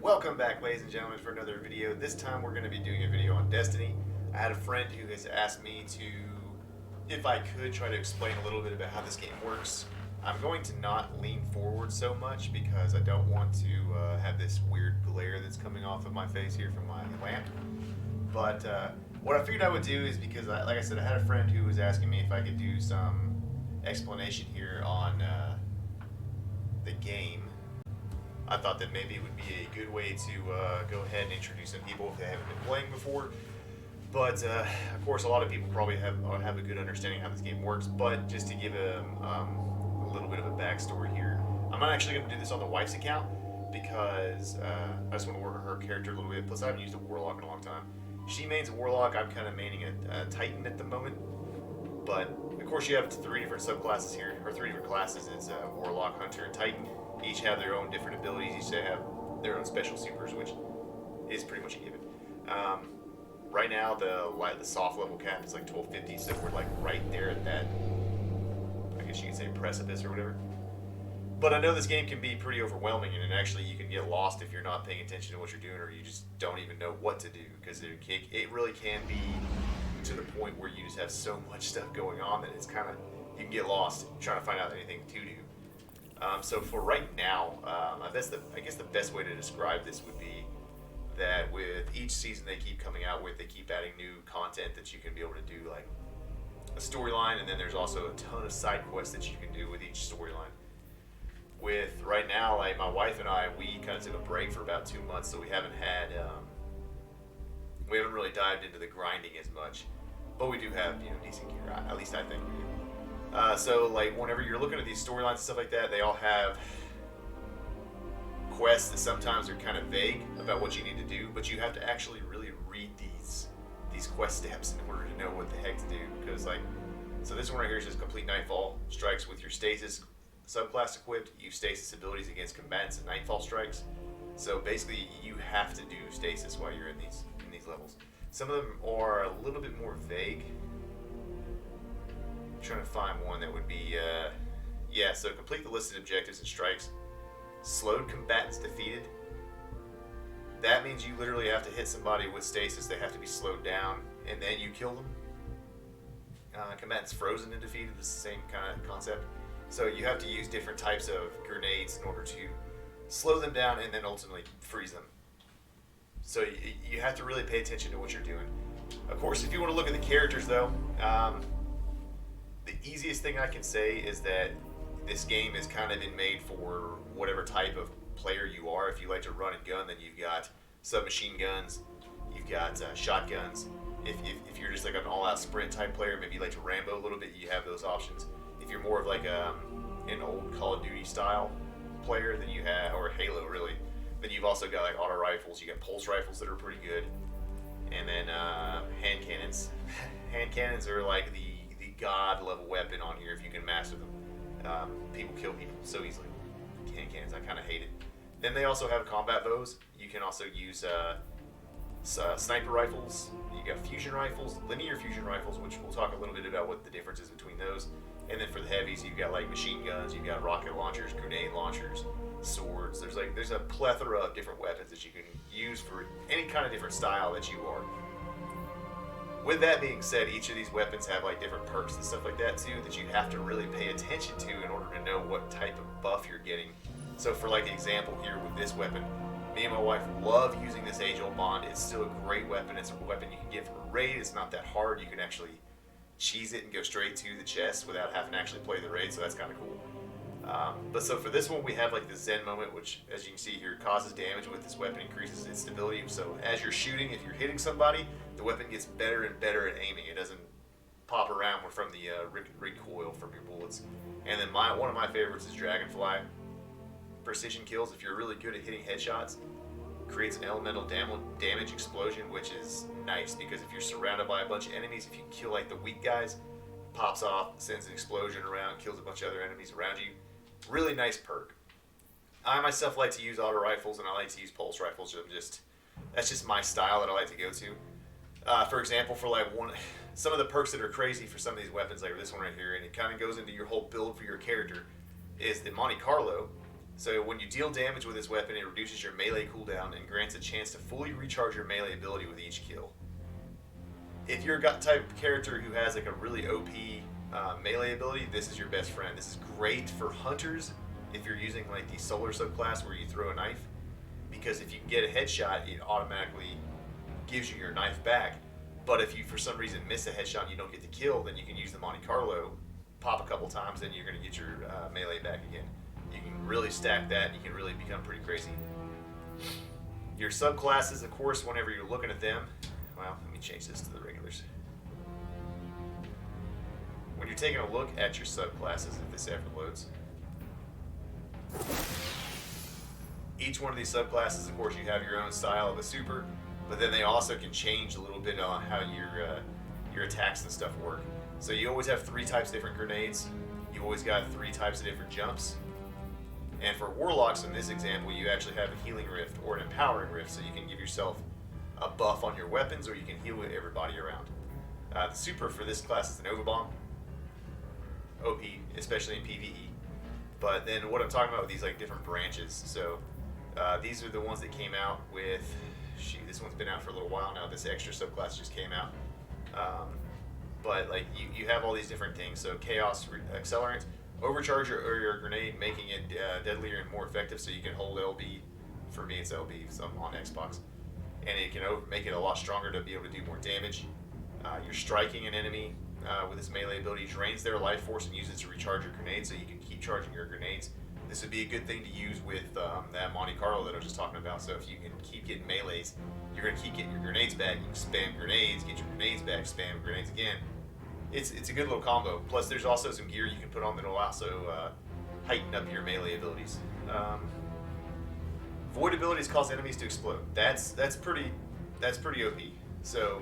Welcome back, ladies and gentlemen, for another video. This time we're going to be doing a video on Destiny. I had a friend who has asked me to, if I could, try to explain a little bit about how this game works. I'm going to not lean forward so much because I don't want to have this weird glare that's coming off of my face here from my lamp. But what I figured I would do is because, like I said, I had a friend who was asking me if I could do some explanation here on the game. I thought that maybe it would be a good way to go ahead and introduce some people if they haven't been playing before. But of course, a lot of people probably have a good understanding of how this game works. But just to give a little bit of a backstory here, I'm not actually going to do this on the wife's account because I just want to work on her character a little bit. Plus, I haven't used a warlock in a long time. She mains a warlock. I'm kind of maining a titan at the moment. But of course, you have three different subclasses here, or three different classes. It's warlock, hunter, and titan. Each have their own different abilities. Each have their own special supers, which is pretty much a given. Right now, the soft level cap is like 1250, so we're like right there at that, I guess you could say, precipice or whatever. But I know this game can be pretty overwhelming, and actually you can get lost if you're not paying attention to what you're doing, or you just don't even know what to do, because it really can be to the point where you just have so much stuff going on that it's kind of, you can get lost trying to find out anything to do. So for right now, I guess the best way to describe this would be that with each season they keep coming out with, they keep adding new content that you can be able to do, like a storyline, and then there's also a ton of side quests that you can do with each storyline. With right now, like my wife and I, we kind of took a break for about 2 months, so we haven't really dived into the grinding as much, but we do have decent gear. At least I think we do. So like whenever you're looking at these storylines and stuff like that, they all have quests that sometimes are kind of vague about what you need to do, but you have to actually really read these quest steps in order to know what the heck to do. Because so this one right here says complete Nightfall strikes with your stasis subclass equipped. Use stasis abilities against combatants and Nightfall strikes. So basically, you have to do stasis while you're in these levels. Some of them are a little bit more vague. Trying to find one that would be so complete the listed objectives and strikes. Slowed combatants defeated. That means you literally have to hit somebody with stasis. They have to be slowed down, and then you kill them. Combatants frozen and defeated is the same kind of concept. So you have to use different types of grenades in order to slow them down and then ultimately freeze them. So you have to really pay attention to what you're doing. Of course, if you want to look at the characters though, the easiest thing I can say is that this game is kind of been made for whatever type of player you are. If you like to run and gun, then you've got submachine guns, you've got shotguns. If you're just like an all-out sprint type player, maybe you like to Rambo a little bit, you have those options. If you're more of like an old Call of Duty style player, then you have, or Halo really, then you've also got like auto rifles. You got pulse rifles that are pretty good, and then hand cannons. Hand cannons are like the god level weapon on here if you can master them. People kill people so easily. Hand cannons, I kind of hate it. Then they also have combat bows. You can also use sniper rifles. You got fusion rifles, linear fusion rifles, which we'll talk a little bit about what the difference is between those. And then for the heavies, you've got like machine guns, you've got rocket launchers, grenade launchers, swords. There's a plethora of different weapons that you can use for any kind of different style that you are. With that being said, each of these weapons have like different perks and stuff like that too that you have to really pay attention to in order to know what type of buff you're getting. So for like example here with this weapon, me and my wife love using this age-old bond. It's still a great weapon. It's a weapon you can get from a raid. It's not that hard. You can actually cheese it and go straight to the chest without having to actually play the raid, so that's kind of cool. But so for this one, we have like the Zen moment, which as you can see here, causes damage with this weapon, increases its stability. So as you're shooting, if you're hitting somebody, the weapon gets better and better at aiming. It doesn't pop around from the recoil from your bullets. And then one of my favorites is Dragonfly Precision kills. If you're really good at hitting headshots, creates an elemental damage explosion, which is nice because if you're surrounded by a bunch of enemies, if you kill like the weak guys, pops off, sends an explosion around, kills a bunch of other enemies around you. Really nice perk. I myself like to use auto rifles and I like to use pulse rifles. That's just my style that I like to go to. For example, for like some of the perks that are crazy for some of these weapons, like this one right here, and it kind of goes into your whole build for your character, is the Monte Carlo. So when you deal damage with this weapon, it reduces your melee cooldown and grants a chance to fully recharge your melee ability with each kill. If you're a type of character who has like a really OP melee ability, this is your best friend. This is great for hunters if you're using like the solar subclass where you throw a knife, because if you can get a headshot, it automatically gives you your knife back. But if you for some reason miss a headshot and you don't get the kill, then you can use the Monte Carlo, pop a couple times, then you're going to get your melee back again. You can really stack that, and you can really become pretty crazy. Your subclasses, of course, whenever you're looking at them, well, let me change this to the regulars. When you're taking a look at your subclasses, if this ever loads, each one of these subclasses, of course, you have your own style of a super, but then they also can change a little bit on how your attacks and stuff work. So you always have 3 types of different grenades. You always got 3 types of different jumps. And for warlocks, in this example, you actually have a healing rift or an empowering rift, so you can give yourself a buff on your weapons, or you can heal everybody around. The super for this class is the Nova Bomb. OP, especially in PvE. But then what I'm talking about with these like different branches, so these are the ones that came out with, this one's been out for a little while now, this extra subclass just came out. But like you have all these different things, so Chaos Accelerant, overcharge your grenade, making it deadlier and more effective, so you can hold LB. For me, it's LB, so I'm on Xbox. And it can make it a lot stronger to be able to do more damage. You're striking an enemy with this melee ability, drains their life force and uses it to recharge your grenades, so you can keep charging your grenades. This would be a good thing to use with that Monte Carlo that I was just talking about. So if you can keep getting melees, you're going to keep getting your grenades back. You can spam grenades, get your grenades back, spam grenades again. It's a good little combo. Plus, there's also some gear you can put on that will also heighten up your melee abilities. Void abilities cause enemies to explode. That's pretty OP. So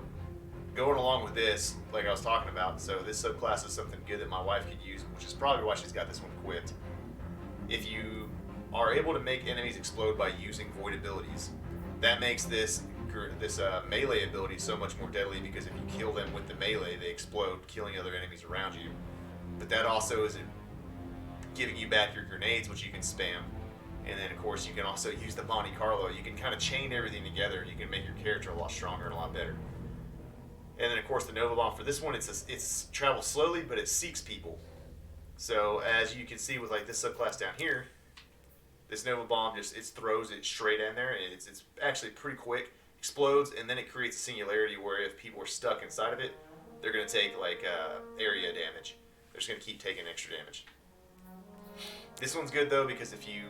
going along with this, like I was talking about, so this subclass is something good that my wife could use, which is probably why she's got this one equipped. If you are able to make enemies explode by using void abilities, that makes this melee ability so much more deadly, because if you kill them with the melee, they explode, killing other enemies around you. But that also is giving you back your grenades, which you can spam. And then, of course, you can also use the Monte Carlo. You can kind of chain everything together. You can make your character a lot stronger and a lot better. And then, of course, the Nova Bomb. For this one, it's travels slowly, but it seeks people. So, as you can see with like this subclass down here, this Nova Bomb it throws it straight in there. And it's actually pretty quick. Explodes, and then it creates a singularity where if people are stuck inside of it, they're going to take like area damage. They're just going to keep taking extra damage. This one's good though, because if you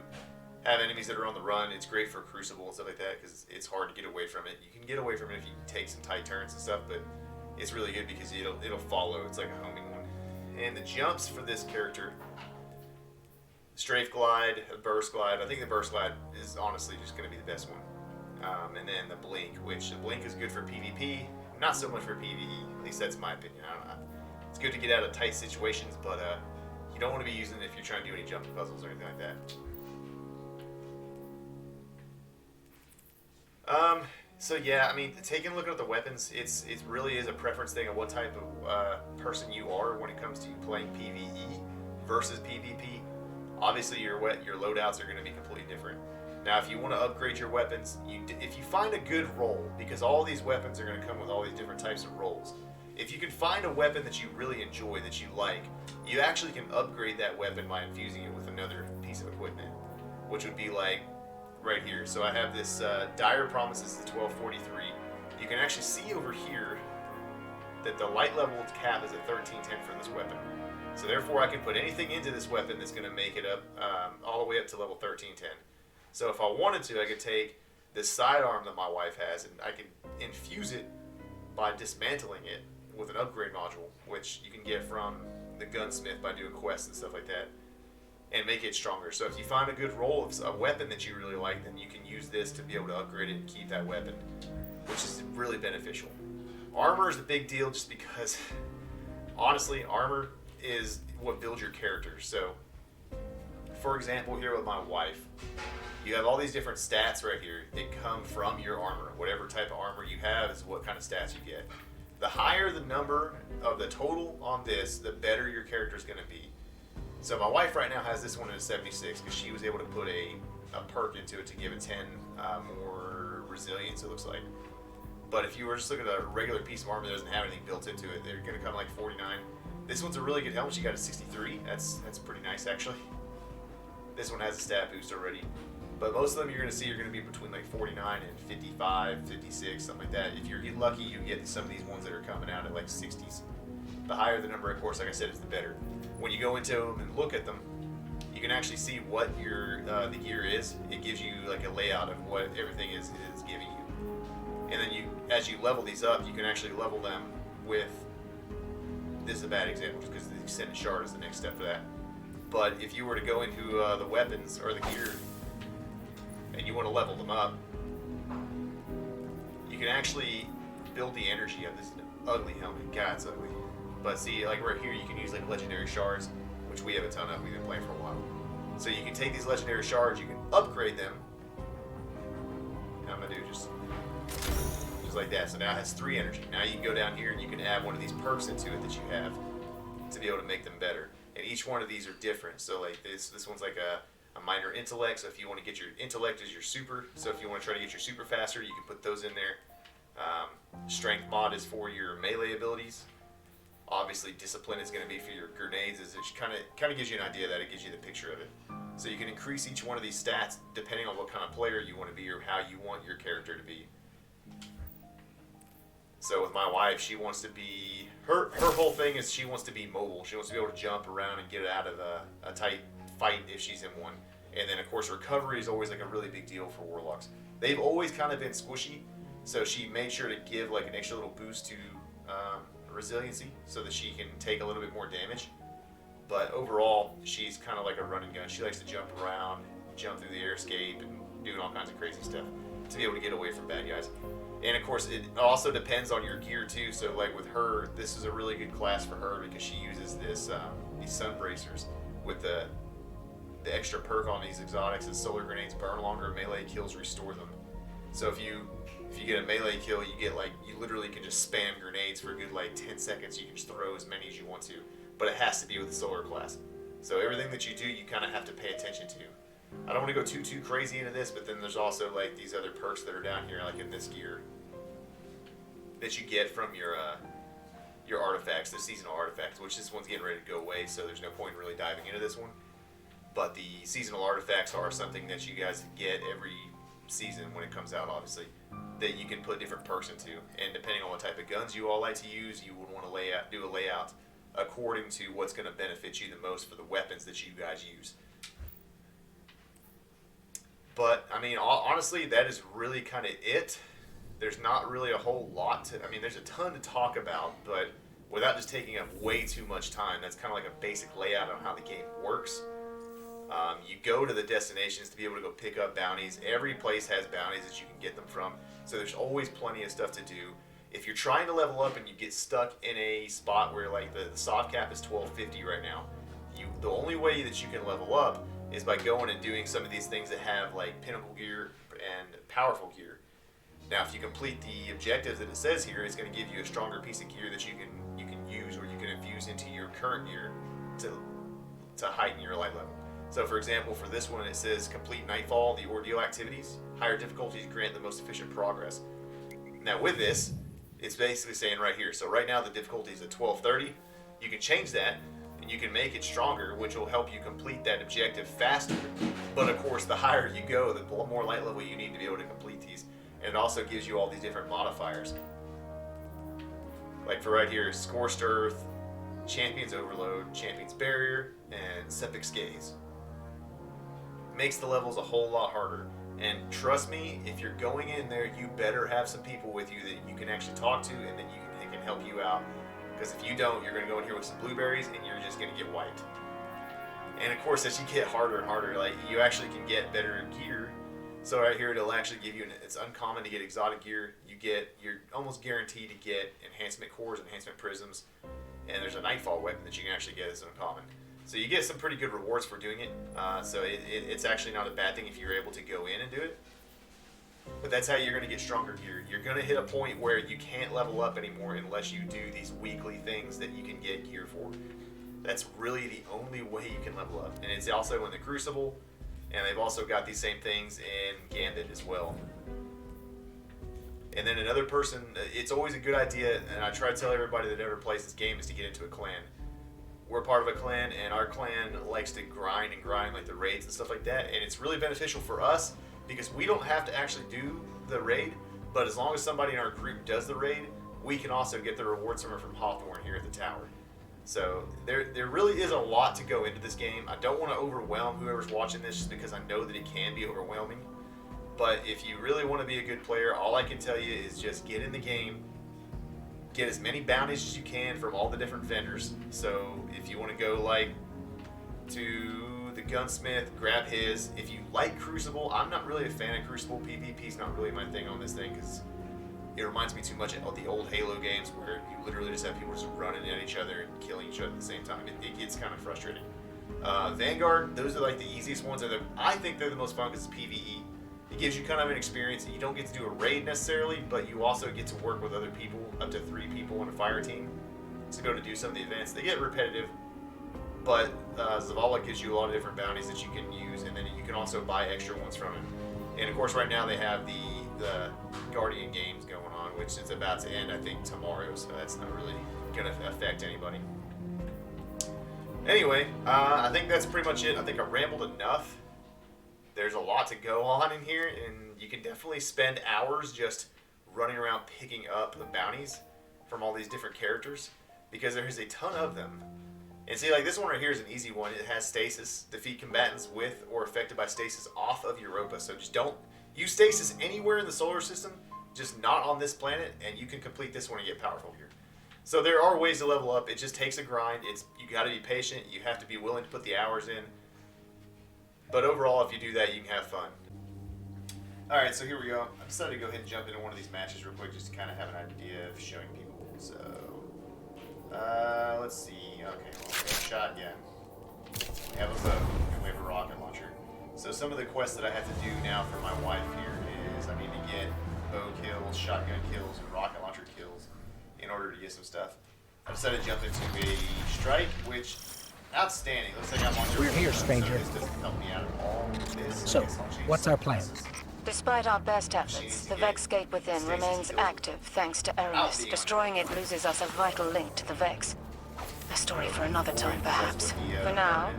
have enemies that are on the run, it's great for Crucible and stuff like that, because it's hard to get away from it. You can get away from it if you take some tight turns and stuff, but it's really good because it'll follow. It's like a homing one. And the jumps for this character, Strafe Glide, Burst Glide. I think the Burst Glide is honestly just going to be the best one. And then the Blink, which the Blink is good for PvP, not so much for PvE. At least that's my opinion. I don't know. It's good to get out of tight situations, but you don't want to be using it if you're trying to do any jumping puzzles or anything like that. So yeah, I mean, taking a look at the weapons, it really is a preference thing of what type of person you are when it comes to playing PvE versus PvP. Obviously, your loadouts are going to be completely different. Now, if you want to upgrade your weapons, if you find a good roll, because all these weapons are going to come with all these different types of rolls. If you can find a weapon that you really enjoy, that you like, you actually can upgrade that weapon by infusing it with another piece of equipment, which would be like right here. So I have this Dire Promises, the 1243. You can actually see over here that the light level cap is at 1310 for this weapon. So therefore, I can put anything into this weapon that's going to make it up all the way up to level 1310. So if I wanted to, I could take this sidearm that my wife has, and I could infuse it by dismantling it with an upgrade module, which you can get from the gunsmith by doing quests and stuff like that, and make it stronger. So if you find a good roll of a weapon that you really like, then you can use this to be able to upgrade it and keep that weapon, which is really beneficial. Armor is a big deal just because, honestly, armor is what builds your character. So, for example, here with my wife, you have all these different stats right here that come from your armor. Whatever type of armor you have is what kind of stats you get. The higher the number of the total on this, the better your character is going to be. So my wife right now has this one in a 76 because she was able to put a perk into it to give it 10 more resilience, it looks like. But if you were just looking at a regular piece of armor that doesn't have anything built into it, they're going to come like 49. This one's a really good helmet. She got a 63. That's pretty nice, actually. This one has a stat boost already. But most of them you're going to see are going to be between like 49 and 55, 56, something like that. If you're lucky, you get some of these ones that are coming out at like 60s. The higher the number, of course, like I said, is the better. When you go into them and look at them, you can actually see what your the gear is. It gives you like a layout of what everything is giving you. And then as you level these up, you can actually level them with, this is a bad example just because the extended shard is the next step for that. But if you were to go into the weapons or the gear and you want to level them up, you can actually build the energy of this ugly helmet. God, it's ugly. But see, like right here, you can use like legendary shards, which we have a ton of. We've been playing for a while. So you can take these legendary shards, you can upgrade them. And I'm gonna do just like that. So now it has 3 energy. Now you can go down here and you can add one of these perks into it that you have to be able to make them better. And each one of these are different. So like this one's like a minor intellect. So if you want to get your intellect as your super. So if you want to try to get your super faster, you can put those in there. Strength mod is for your melee abilities. Obviously, discipline is going to be for your grenades. It kind of gives you an idea that it gives you the picture of it. So you can increase each one of these stats depending on what kind of player you want to be or how you want your character to be. So with my wife, she wants to be, her whole thing is she wants to be mobile. She wants to be able to jump around and get out of a tight fight if she's in one. And then of course recovery is always like a really big deal for warlocks. They've always kind of been squishy, so she made sure to give like an extra little boost to resiliency so that she can take a little bit more damage. But overall, she's kind of like a run and gun. She likes to jump around, jump through the air escape, and doing all kinds of crazy stuff to be able to get away from bad guys. And of course, it also depends on your gear too. So like with her, this is a really good class for her because she uses this these sun bracers with the extra perk on these exotics. And solar grenades burn longer, melee kills restore them. So if you get a melee kill, you literally can just spam grenades for a good like 10 seconds. You can just throw as many as you want to, but it has to be with the solar class. So everything that you do, you kind of have to pay attention to. I don't want to go too crazy into this, but then there's also like these other perks that are down here, like in this gear, that you get from your artifacts, the seasonal artifacts, which this one's getting ready to go away, so there's no point in really diving into this one. But the seasonal artifacts are something that you guys get every season when it comes out, obviously, that you can put different perks into. And depending on what type of guns you all like to use, you would want to do a layout according to what's going to benefit you the most for the weapons that you guys use. But, I mean, honestly, that is really kind of it. There's not really a whole lot to, I mean, there's a ton to talk about, but without just taking up way too much time, that's kind of like a basic layout on how the game works. You go to the destinations to be able to go pick up bounties. Every place has bounties that you can get them from, so there's always plenty of stuff to do. If you're trying to level up and you get stuck in a spot where like the soft cap is 1250 right now, the only way that you can level up is by going and doing some of these things that have like pinnacle gear and powerful gear. Now, if you complete the objectives that it says here, it's going to give you a stronger piece of gear that you can use or you can infuse into your current gear to heighten your light level. So, for example, for this one, it says complete Nightfall, the ordeal activities. Higher difficulties grant the most efficient progress. Now, with this, it's basically saying right here. So, right now the difficulty is at 1230. You can change that, and you can make it stronger, which will help you complete that objective faster. But of course, the higher you go, the more light level you need to be able to complete these. And it also gives you all these different modifiers. Like for right here, Scorched Earth, Champion's Overload, Champion's Barrier, and Sepic's Gaze. Makes the levels a whole lot harder. And trust me, if you're going in there, you better have some people with you that you can actually talk to and that they can help you out. Because if you don't, you're going to go in here with some blueberries and you're just going to get wiped. And of course, as you get harder and harder, like you actually can get better gear. So right here, it'll actually give you, it's uncommon to get exotic gear. You're almost guaranteed to get enhancement cores, enhancement prisms, and there's a Nightfall weapon that you can actually get as uncommon. So you get some pretty good rewards for doing it. So it's actually not a bad thing if you're able to go in and do it. But that's how you're going to get stronger gear. You're going to hit a point where you can't level up anymore unless you do these weekly things that you can get gear for. That's really the only way you can level up. And it's also in the Crucible, and they've also got these same things in Gambit as well. And then another person, it's always a good idea, and I try to tell everybody that ever plays this game, is to get into a clan. We're part of a clan, and our clan likes to grind like the raids and stuff like that, and it's really beneficial for us because we don't have to actually do the raid, but as long as somebody in our group does the raid, we can also get the rewards from Hawthorne here at the tower. So there really is a lot to go into this game. I don't want to overwhelm whoever's watching this just because I know that it can be overwhelming. But if you really want to be a good player, all I can tell you is just get in the game, get as many bounties as you can from all the different vendors. So if you want to go like to the gunsmith, grab his. If you like Crucible, I'm not really a fan of Crucible. PvP's not really my thing on this thing because it reminds me too much of the old Halo games where you literally just have people just running at each other and killing each other at the same time. It gets kind of frustrating. Vanguard, those are like the easiest ones. I think they're the most fun because it's PvE. It gives you kind of an experience. You don't get to do a raid necessarily, but you also get to work with other people, up to 3 people on a fire team, to go to do some of the events. They get repetitive, but Zavala gives you a lot of different bounties that you can use, and then you can also buy extra ones from him. And of course, right now they have the Guardian games going on, which is about to end, I think, tomorrow, so that's not really going to affect anybody. Anyway, I think that's pretty much it. I think I rambled enough. There's a lot to go on in here, and you can definitely spend hours just running around picking up the bounties from all these different characters, because there's a ton of them. And see, like this one right here is an easy one. It has stasis. Defeat combatants with or affected by stasis off of Europa. So just don't use stasis anywhere in the solar system, just not on this planet, and you can complete this one and get powerful here. So there are ways to level up. It just takes a grind. You got to be patient. You have to be willing to put the hours in. But overall, if you do that, you can have fun. Alright, so here we go. I decided to go ahead and jump into one of these matches real quick just to kind of have an idea of showing people. So, let's see. Okay, well, we have a shotgun. We have a bow, and we have a rocket launcher. So some of the quests that I have to do now for my wife here is I need to get bow kills, shotgun kills, and rocket launcher kills in order to get some stuff. I decided to jump into a strike, which... outstanding. Looks like I'm on your We're here, stranger. So this doesn't help me out at all with this. So, what's our plan? Despite our best efforts, the Vex gate within remains active thanks to Eramis. Destroying it loses us a vital link to the Vex. A story for another time, perhaps. For now,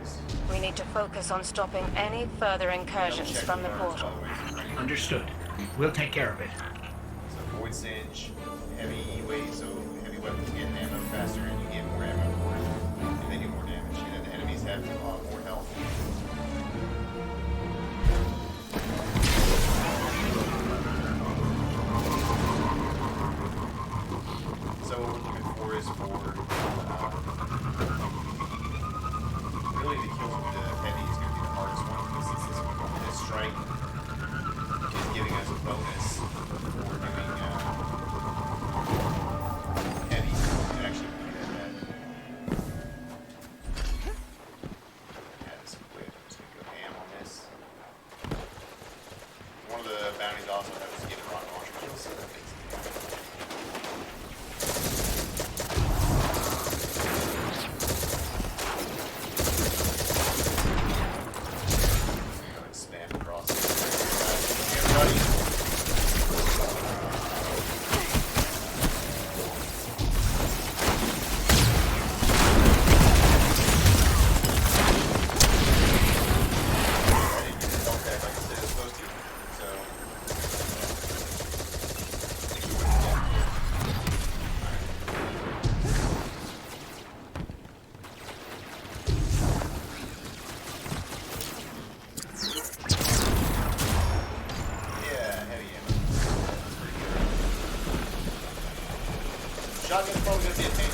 we need to focus on stopping any further incursions from the portal. Understood. We'll take care of it. So void singe, heavy weight, so heavy weapons get ammo faster and you get more ammo for it. And they do more damage. And then the enemies have more health. So what we're looking for is really the kills with the heavy is going to be the hardest one because since this one with this strike is giving us a bonus for doing heavy. We can actually do that. Yeah, this is quick. I'm just going to go ham on this. One of the bounties also has us get a rocket launcher kill, so that makes it shotgun's probably going to be a pain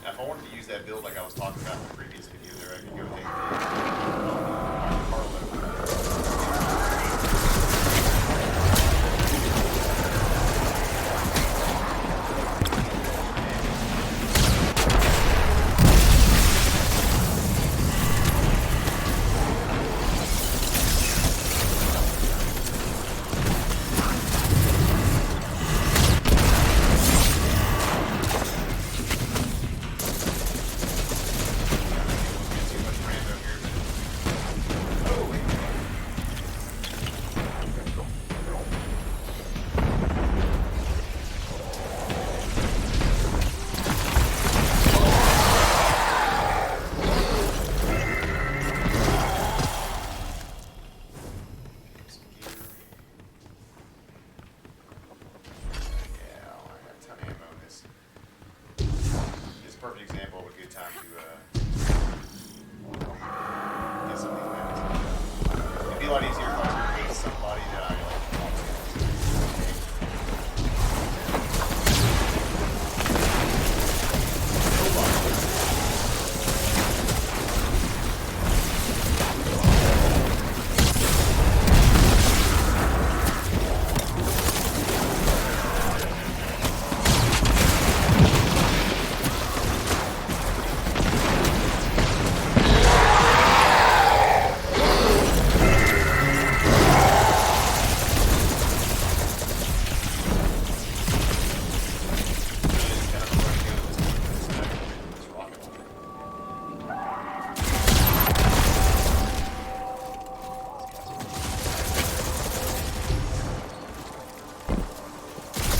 Now, if I wanted to use that build like I was talking about in the previous video there, I could go take time to get something back. It'd be a lot easier if I hate somebody that I like.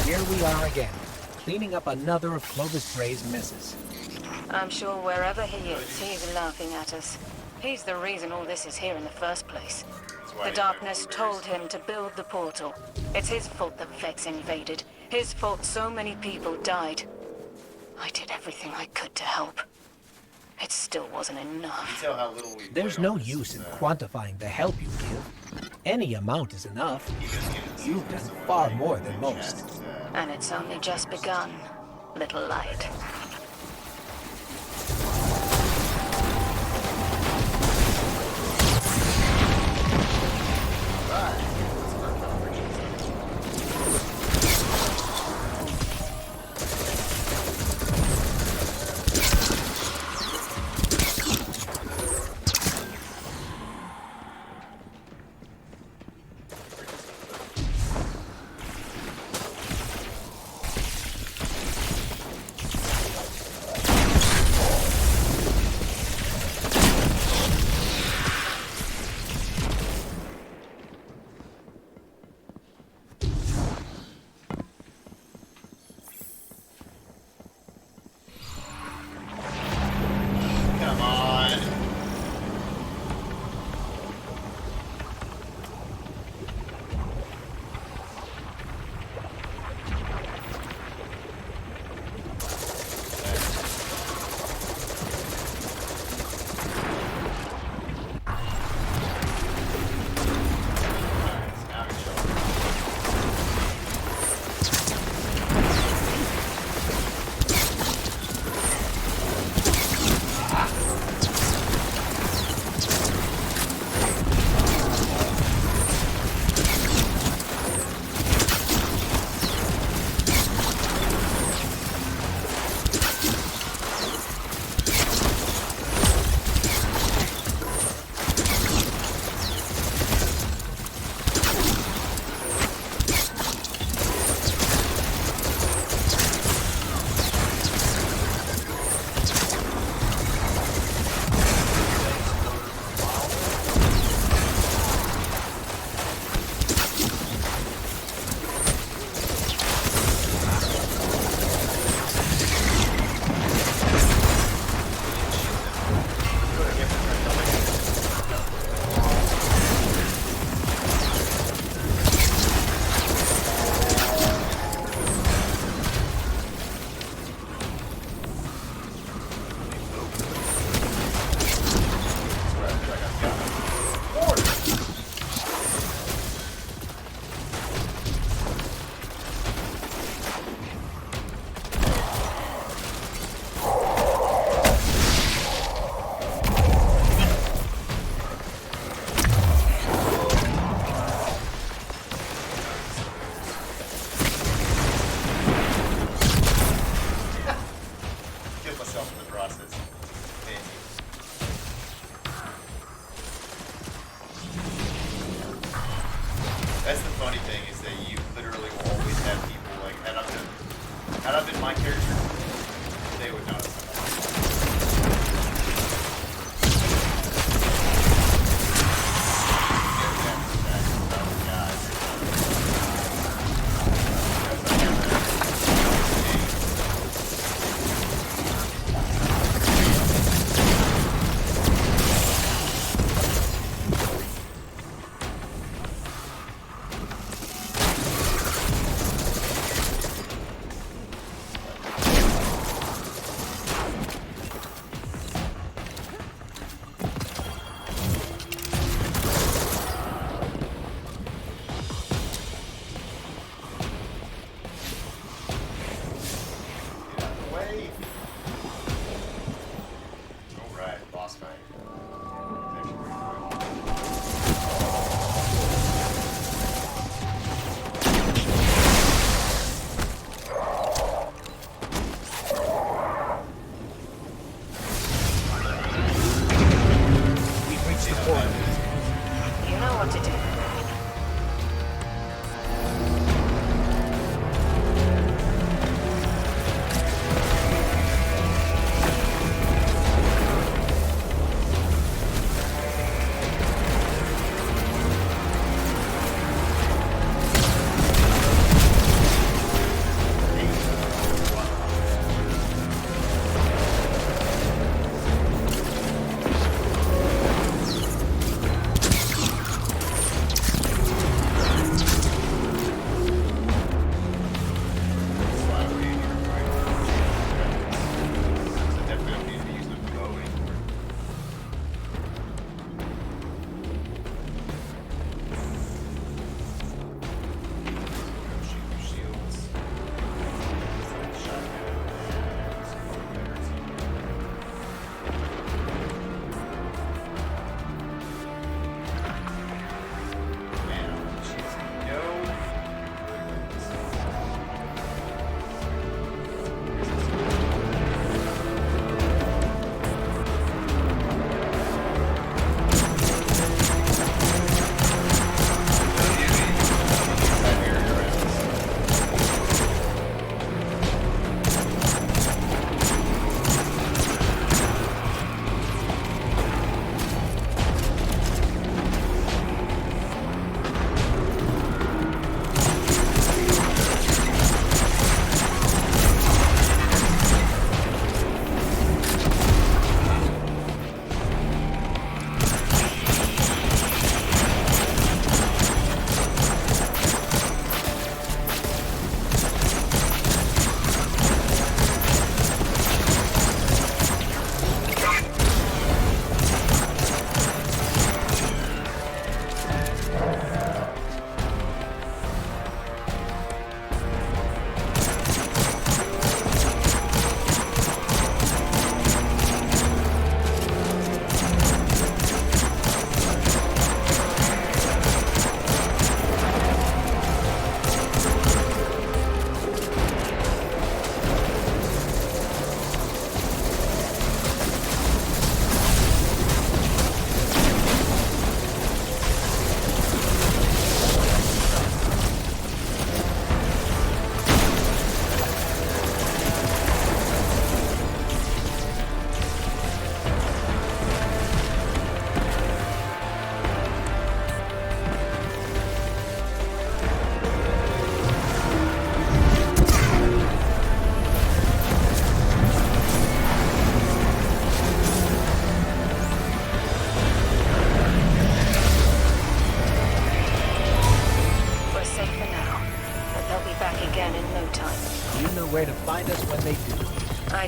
Here we are again, cleaning up another of Clovis Gray's messes. I'm sure wherever he is, he's laughing at us. He's the reason all this is here in the first place. The darkness told him to build the portal. It's his fault the Vex invaded. His fault so many people died. I did everything I could to help. It still wasn't enough. You tell how little we There's no use in quantifying the help you give. Any amount is enough. You've done far more than most. And it's only just begun, little light.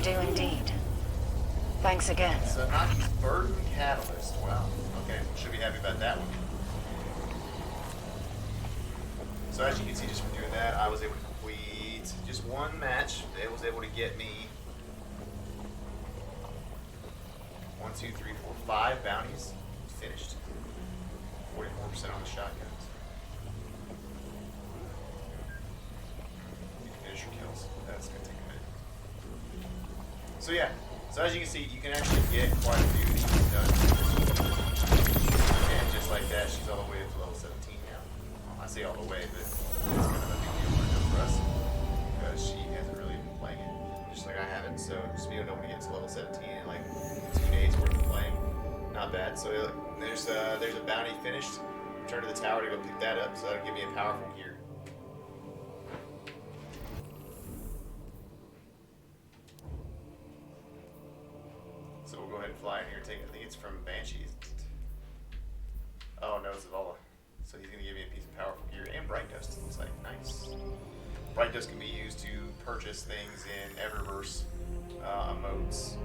do indeed. Thanks again. So not use Burden Catalyst. Wow. Okay, should be happy about that one. So as you can see, just from doing that, I was able to complete just one match. It was able to get me 1, 2, 3, 4, 5 bounties finished. 44% on the shotguns. You can finish your kills. That's gonna take a minute. So yeah. So as you can see, you can actually get quite a few of these done. And just like that, she's all the way up to level 17 now. Well, I say all the way, but it's kind of a big deal for us because she hasn't really been playing it, just like I haven't. So just being able to get to level 17 in like 2 days worth of playing, not bad. So there's a bounty finished. Return to the tower to go pick that up. So that'll give me a powerful gear. So we'll go ahead and fly in here and take it. I think it's from Banshees. Oh no, it's Zavala. So he's going to give me a piece of powerful gear and Bright Dust. It looks like nice. Bright Dust can be used to purchase things in Eververse, emotes,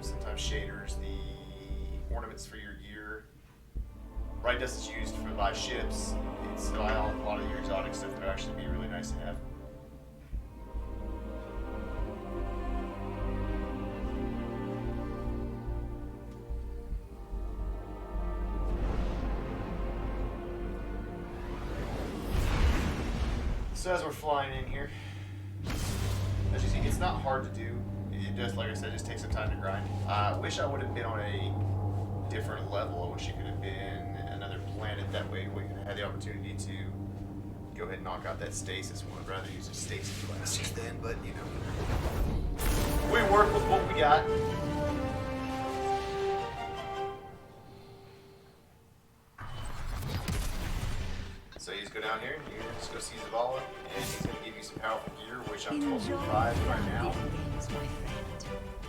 sometimes shaders, the ornaments for your gear. Bright Dust is used to buy ships. It's a lot of your exotic stuff that would actually be really nice to have. So as we're flying in here, as you see, it's not hard to do. It just, like I said, just takes some time to grind. I wish I would have been on a different level. I wish it could have been another planet. That way we could have had the opportunity to go ahead and knock out that stasis one. I'd rather use a stasis class just then, but you know. We work with what we got. So you just go down here, you just go see Zavala, and he's going to give you some powerful gear, which I'm 12.5 right now.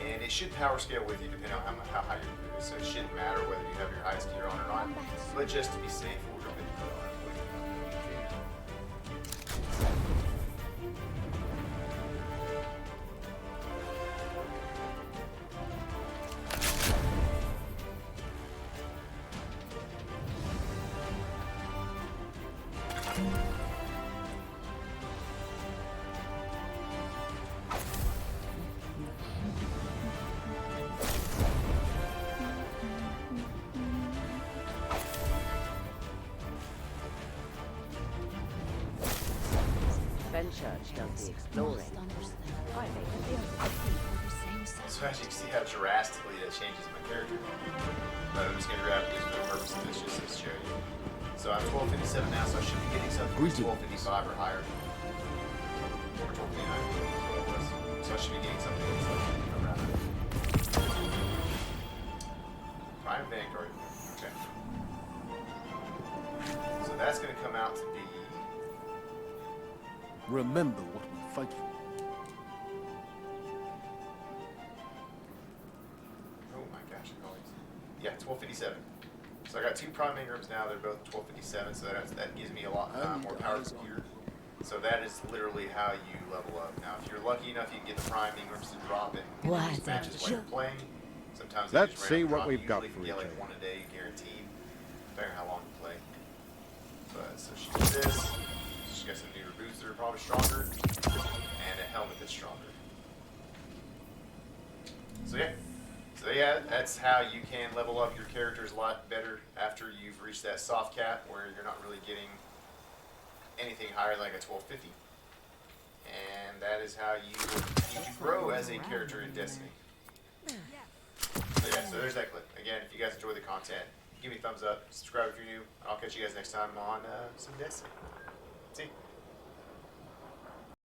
And it should power scale with you depending on how high your gear is. So it shouldn't matter whether you have your highest gear on or not. But just to be safe, we'll go ahead and put it on quick. Church does the exploring. I make So as you can see how drastically that changes my character. But I'm just going to grab these for the purpose of this, just to show you. So I'm 1257 now, so I should be getting something 1255 or higher. Or 1259. So I should be getting something that's like around that. Prime Vanguard. Okay. So that's going to come out to be... Remember what we fight for. Oh my gosh, I always... Yeah, 1257. So I got 2 Prime Ingrams now, they're both 1257, so that gives me a lot more powerful gear. So that is literally how you level up. Now, if you're lucky enough, you can get the Prime Ingrams to drop in these matches while you're playing. Sometimes they Let's just see randomly what drop. we've got Usually for you can get each like other. 1 a day guaranteed, depending on how long you play. But so she does this. She got some newer boots that are probably stronger, and a helmet that's stronger. So yeah, that's how you can level up your characters a lot better after you've reached that soft cap where you're not really getting anything higher than like a 1250. And that is how you will continue to grow as a character in Destiny. So yeah, so there's that clip. Again, if you guys enjoy the content, give me a thumbs up, subscribe if you're new. I'll catch you guys next time on some Destiny.